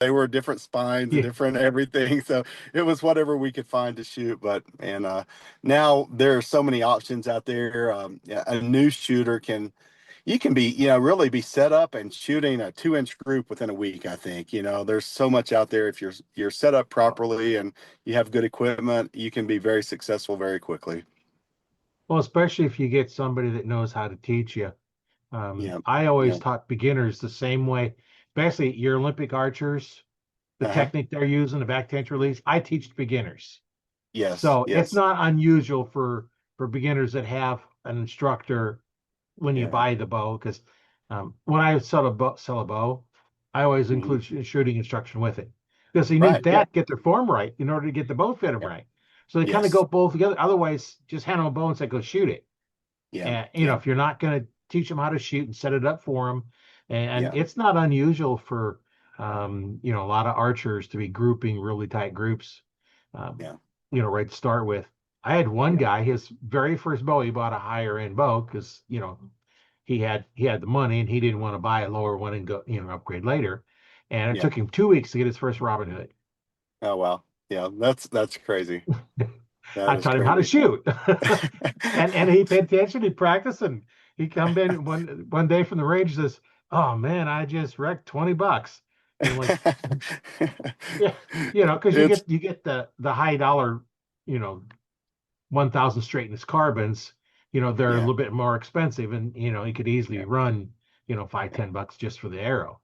they were different spines and Yeah. different everything. So it was whatever we could find to shoot. But and now there are so many options out there. Yeah, a new shooter can you can be, really be set up and shooting a 2-inch group within a week, I think. There's so much out there. If you're set up properly and you have good equipment, you can be very successful very quickly. Well, especially if you get somebody that knows how to teach you. Yeah. I always Yeah. taught beginners the same way. Basically, your Olympic archers, the Uh-huh. technique they're using, the back tension release, I teach beginners. Yes. So it's Yes. not unusual for beginners that have an instructor when you Yeah. buy the bow, because when I sell a bow, I always Mhm. include shooting instruction with it because you need Right. Yeah. that to get their form right in order to get the bow fit them Yeah. right. So they kind of Yes. go both together. Otherwise, just hand them a bow and say, go shoot it. Yeah. And Yeah. if you're not going to teach them how to shoot and set it up for them, and Yeah. it's not unusual for a lot of archers to be grouping really tight groups, um, Yeah. right to start with. I had one Yeah. guy, his very first bow, he bought a higher end bow because he had the money and he didn't want to buy a lower one and go upgrade later. And it Yeah. took him 2 weeks to get his first Robin Hood. Oh, wow. Yeah. That's crazy. That I is taught him how to crazy. shoot, and he paid attention. He practiced, and he come in one day from the range and says, "Oh man, I just wrecked $20." And I'm like, yeah, because you It's get the high dollar, you know, 1,000 straightness carbons. They're a yeah. little bit more expensive, and you could easily Yeah. run, five, Yeah. $10 just for the arrow.